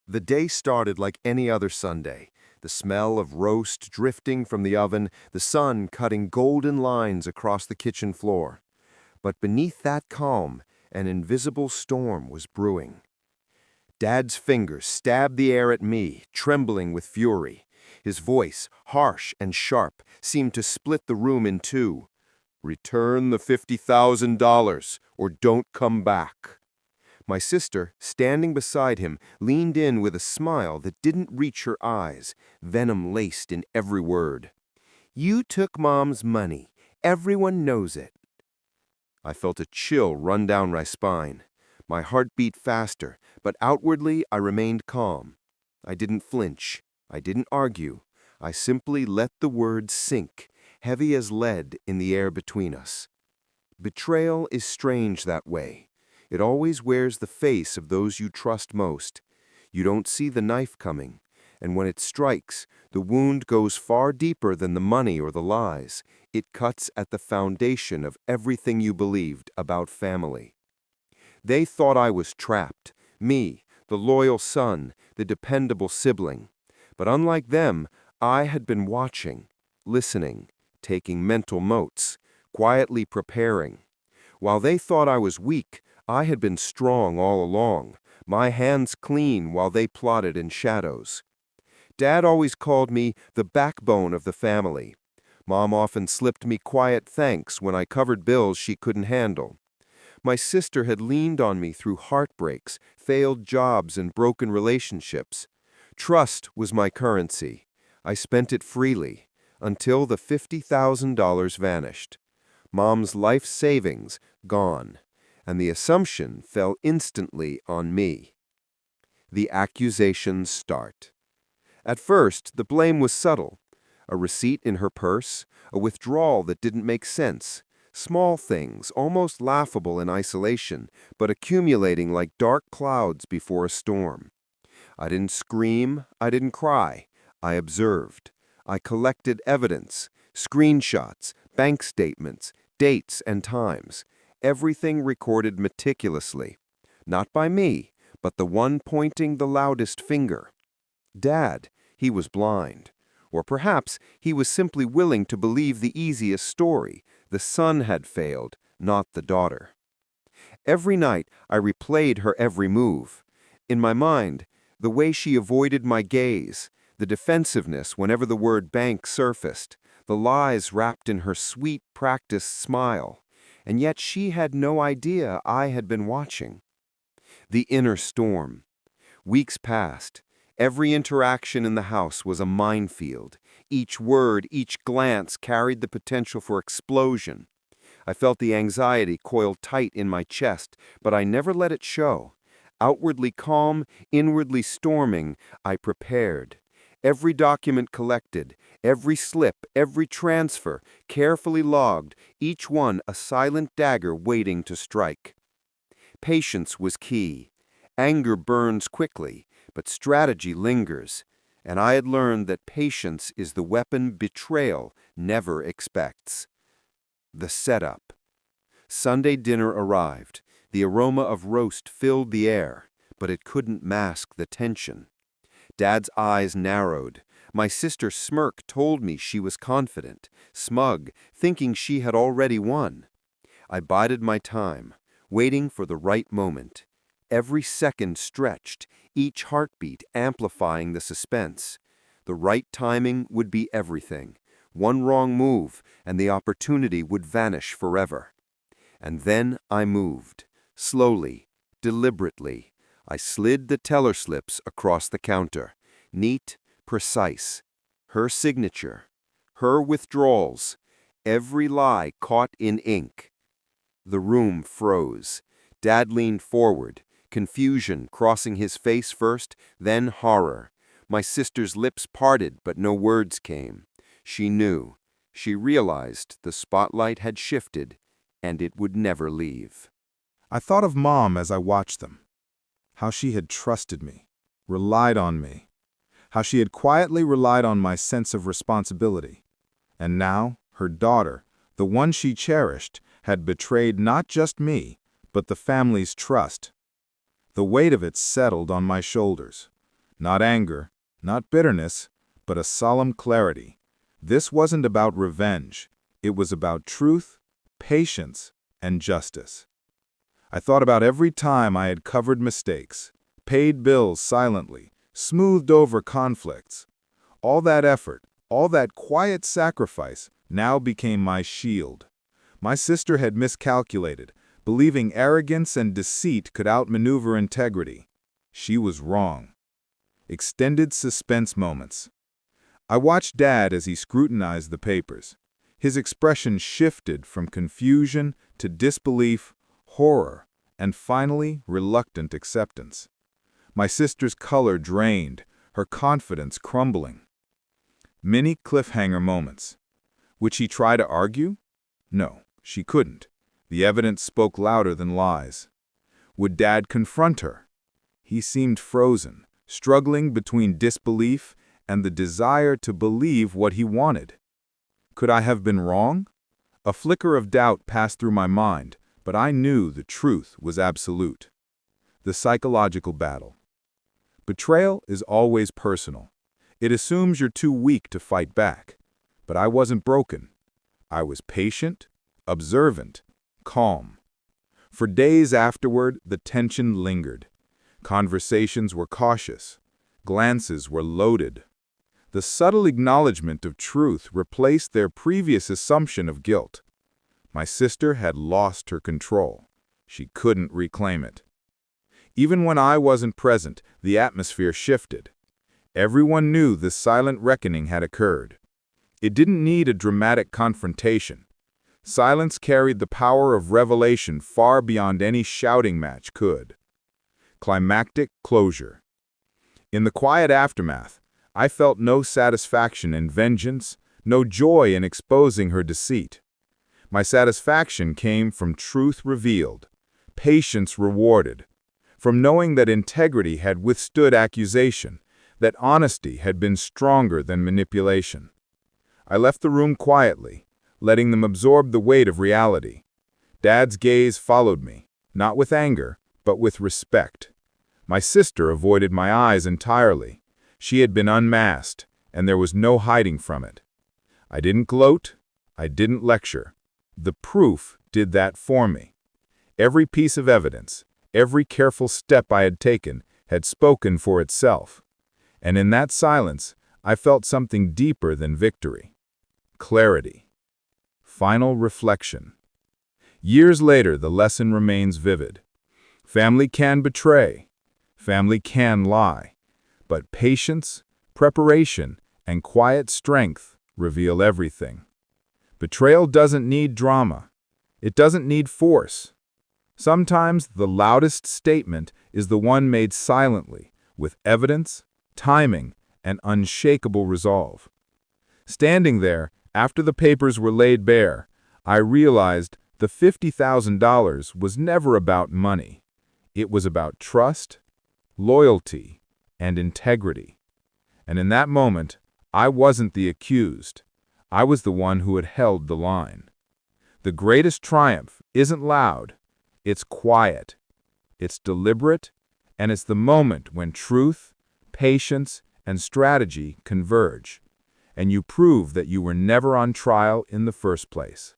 The day started like any other Sunday. The smell of roast drifting from the oven, the sun cutting golden lines across the kitchen floor. But beneath that calm, an invisible storm was brewing. Dad's fingers stabbed the air at me, trembling with fury. His voice, harsh and sharp, seemed to split the room in two. "Return the $50,000 or don't come back." My sister, standing beside him, leaned in with a smile that didn't reach her eyes, venom laced in every word. "You took Mom's money. Everyone knows it." I felt a chill run down my spine. My heart beat faster, but outwardly I remained calm. I didn't flinch. I didn't argue. I simply let the words sink, heavy as lead in the air between us. Betrayal is strange that way. It always wears the face of those you trust most. You don't see the knife coming, and when it strikes, the wound goes far deeper than the money or the lies. It cuts at the foundation of everything you believed about family. They thought I was trapped, me, the loyal son, the dependable sibling. But unlike them, I had been watching, listening, taking mental notes, quietly preparing. While they thought I was weak, I had been strong all along, my hands clean while they plotted in shadows. Dad always called me the backbone of the family. Mom often slipped me quiet thanks when I covered bills she couldn't handle. My sister had leaned on me through heartbreaks, failed jobs, and broken relationships. Trust was my currency. I spent it freely, until the $50,000 vanished. Mom's life savings gone, and the assumption fell instantly on me. The accusations start. At first, the blame was subtle. A receipt in her purse, a withdrawal that didn't make sense. Small things, almost laughable in isolation, but accumulating like dark clouds before a storm. I didn't scream, I didn't cry. I observed. I collected evidence, screenshots, bank statements, dates and times. Everything recorded meticulously. Not by me, but the one pointing the loudest finger. Dad, he was blind. Or perhaps he was simply willing to believe the easiest story. The son had failed, not the daughter. Every night I replayed her every move. In my mind, the way she avoided my gaze, the defensiveness whenever the word bank surfaced, the lies wrapped in her sweet, practiced smile. And yet she had no idea I had been watching. The inner storm. Weeks passed. Every interaction in the house was a minefield. Each word, each glance carried the potential for explosion. I felt the anxiety coiled tight in my chest, but I never let it show. Outwardly calm, inwardly storming, I prepared. Every document collected, every slip, every transfer, carefully logged, each one a silent dagger waiting to strike. Patience was key. Anger burns quickly, but strategy lingers, and I had learned that patience is the weapon betrayal never expects. The setup. Sunday dinner arrived. The aroma of roast filled the air, but it couldn't mask the tension. Dad's eyes narrowed. My sister's smirk told me she was confident, smug, thinking she had already won. I bided my time, waiting for the right moment. Every second stretched, each heartbeat amplifying the suspense. The right timing would be everything. One wrong move, and the opportunity would vanish forever. And then I moved. Slowly, deliberately. I slid the teller slips across the counter. Neat, precise. Her signature. Her withdrawals. Every lie caught in ink. The room froze. Dad leaned forward. Confusion crossing his face first, then horror. My sister's lips parted, but no words came. She knew. She realized the spotlight had shifted, and it would never leave. I thought of Mom as I watched them. How she had trusted me, relied on me. How she had quietly relied on my sense of responsibility. And now, her daughter, the one she cherished, had betrayed not just me, but the family's trust. The weight of it settled on my shoulders. Not anger, not bitterness, but a solemn clarity. This wasn't about revenge. It was about truth, patience, and justice. I thought about every time I had covered mistakes, paid bills silently, smoothed over conflicts. All that effort, all that quiet sacrifice now became my shield. My sister had miscalculated, believing arrogance and deceit could outmaneuver integrity. She was wrong. Extended suspense moments. I watched Dad as he scrutinized the papers. His expression shifted from confusion to disbelief, horror, and finally reluctant acceptance. My sister's color drained, her confidence crumbling. Many cliffhanger moments. Would she try to argue? No, she couldn't. The evidence spoke louder than lies. Would Dad confront her? He seemed frozen, struggling between disbelief and the desire to believe what he wanted. Could I have been wrong? A flicker of doubt passed through my mind, but I knew the truth was absolute. The psychological battle. Betrayal is always personal. It assumes you're too weak to fight back. But I wasn't broken. I was patient, observant, calm. For days afterward, the tension lingered. Conversations were cautious. Glances were loaded. The subtle acknowledgement of truth replaced their previous assumption of guilt. My sister had lost her control. She couldn't reclaim it. Even when I wasn't present, the atmosphere shifted. Everyone knew this silent reckoning had occurred. It didn't need a dramatic confrontation. Silence carried the power of revelation far beyond any shouting match could. Climactic closure. In the quiet aftermath, I felt no satisfaction in vengeance, no joy in exposing her deceit. My satisfaction came from truth revealed, patience rewarded, from knowing that integrity had withstood accusation, that honesty had been stronger than manipulation. I left the room quietly, letting them absorb the weight of reality. Dad's gaze followed me, not with anger, but with respect. My sister avoided my eyes entirely. She had been unmasked, and there was no hiding from it. I didn't gloat, I didn't lecture. The proof did that for me. Every piece of evidence, every careful step I had taken, had spoken for itself. And in that silence, I felt something deeper than victory. Clarity. Final reflection. Years later, the lesson remains vivid. Family can betray. Family can lie. But patience, preparation, and quiet strength reveal everything. Betrayal doesn't need drama. It doesn't need force. Sometimes the loudest statement is the one made silently, with evidence, timing, and unshakable resolve. Standing there, after the papers were laid bare, I realized the $50,000 was never about money. It was about trust, loyalty, and integrity. And in that moment, I wasn't the accused. I was the one who had held the line. The greatest triumph isn't loud. It's quiet. It's deliberate, and it's the moment when truth, patience, and strategy converge, and you prove that you were never on trial in the first place.